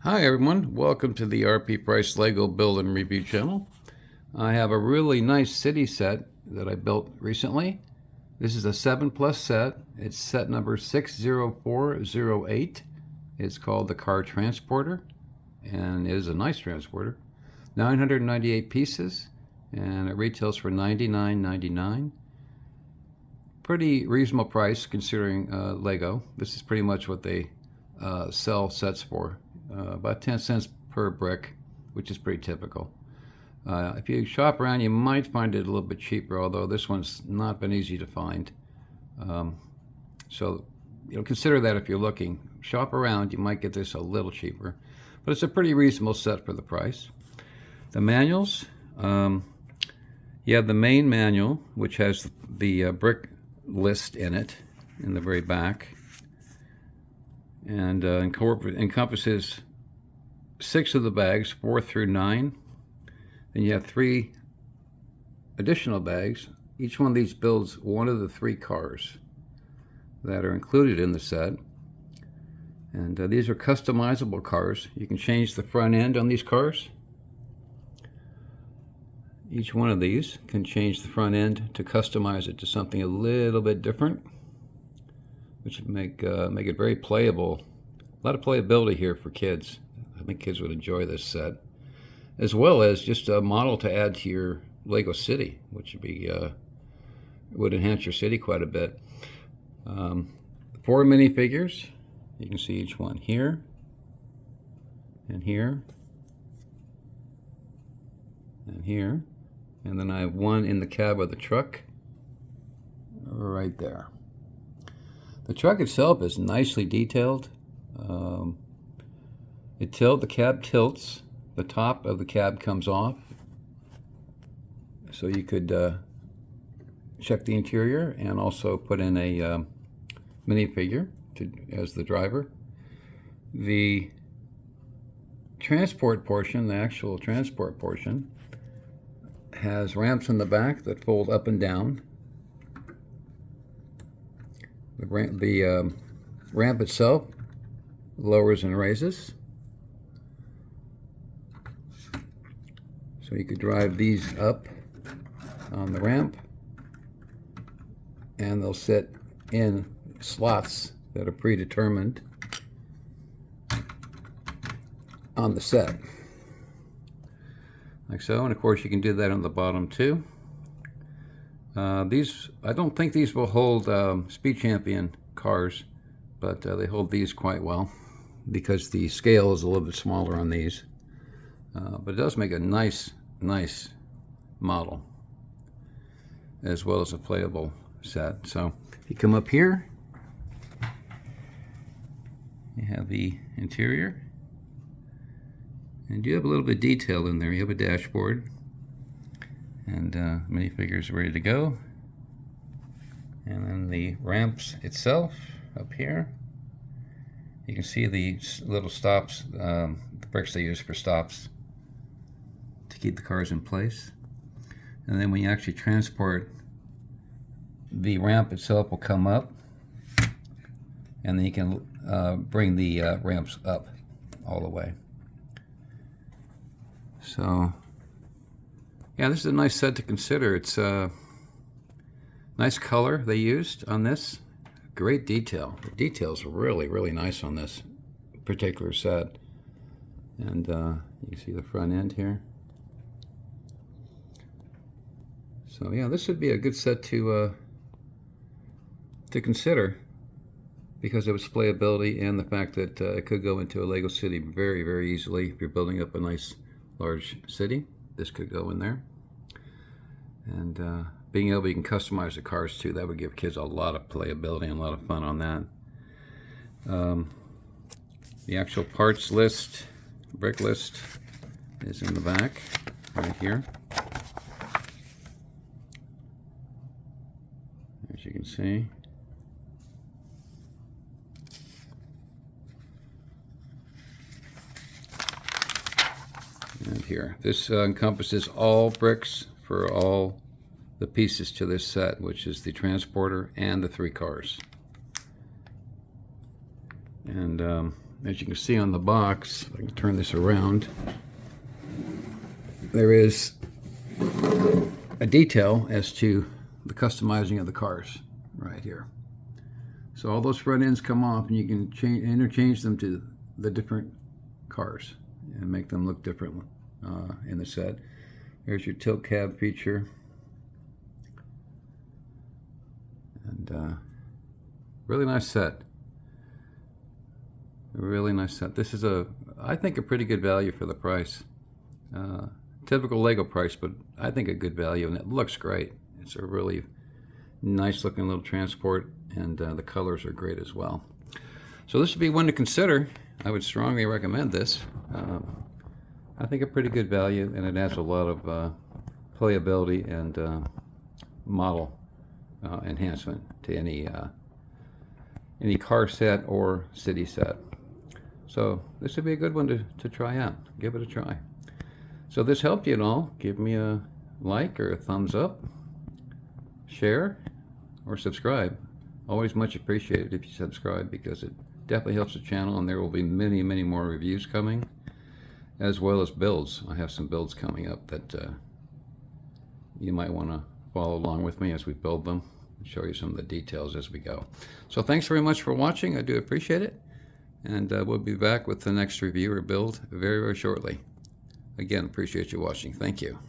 Hi everyone, welcome to the RP Price Lego Build and Review channel. I have a really nice city set that I built recently. This is a 7+ set. It's set number 60408. It's called the Car Transporter, and it is a nice transporter. 998 pieces, and it retails for $99.99. Pretty reasonable price considering Lego. This is pretty much what they sell sets for. About 10 cents per brick, which is pretty typical. If you shop around, you might find it a little bit cheaper, although this one's not been easy to find. So consider that if you're looking. Shop around, you might get this a little cheaper, but it's a pretty reasonable set for the price. The manuals, you have the main manual, which has the brick list in it in the very back, and encompasses 6 of the bags, 4 through 9. Then you have 3 additional bags. Each one of these builds one of the 3 cars that are included in the set. And these are customizable cars. You can change the front end on these cars. Each one of these can change the front end to customize it to something a little bit different, which would make it very playable. A lot of playability here for kids. I think kids would enjoy this set, as well as just a model to add to your Lego city, which would enhance your city quite a bit. 4 minifigures. You can see each one here and here and here, and then I have one in the cab of the truck right there. The truck itself is nicely detailed. The cab tilts. The top of the cab comes off, so you could check the interior and also put in a minifigure as the driver. The transport portion, the actual transport portion, has ramps in the back that fold up and down. The ramp itself lowers and raises, so you could drive these up on the ramp, and they'll sit in slots that are predetermined on the set, like so. And of course you can do that on the bottom too. These, I don't think these will hold Speed Champion cars, but they hold these quite well because the scale is a little bit smaller on these. But it does make a nice model, as well as a playable set. So if you come up here, you have the interior, and you have a little bit of detail in there. You have a dashboard, and minifigures ready to go, and then the ramps itself up here. You can see the little stops, the bricks they use for stops to keep the cars in place. And then when you actually transport, the ramp itself will come up, and then you can bring the ramps up all the way. So yeah, this is a nice set to consider. It's a nice color they used on this. Great detail. The detail's really nice on this particular set. And you can see the front end here. So yeah, this would be a good set to consider because of its playability and the fact that it could go into a Lego city very easily. If you're building up a nice large city, this could go in there. And being able, you can customize the cars too. That would give kids a lot of playability and a lot of fun on that. The actual parts list, brick list, is in the back right here, as you can see. And here, this encompasses all bricks for all the pieces to this set, which is the transporter and the 3 cars. And as you can see on the box, I can turn this around, there is a detail as to the customizing of the cars right here. So all those front ends come off, and you can interchange them to the different cars and make them look different in the set. There's your tilt cab feature, and really nice set. A really nice set. This is I think a pretty good value for the price. Typical Lego price, but I think a good value, and it looks great. It's a really nice looking little transport, and the colors are great as well. So this would be one to consider. I would strongly recommend this. I think a pretty good value, and it adds a lot of playability and model enhancement to any car set or city set. So this would be a good one to try out. Give it a try. So if this helped you at all, give me a like or a thumbs up, share, or subscribe. Always much appreciated if you subscribe, because it definitely helps the channel, and there will be many, many more reviews coming, as well as builds. I have some builds coming up that you might want to follow along with me as we build them and show you some of the details as we go. So thanks very much for watching. I do appreciate it, and we'll be back with the next review or build very, very shortly. Again, appreciate you watching. Thank you.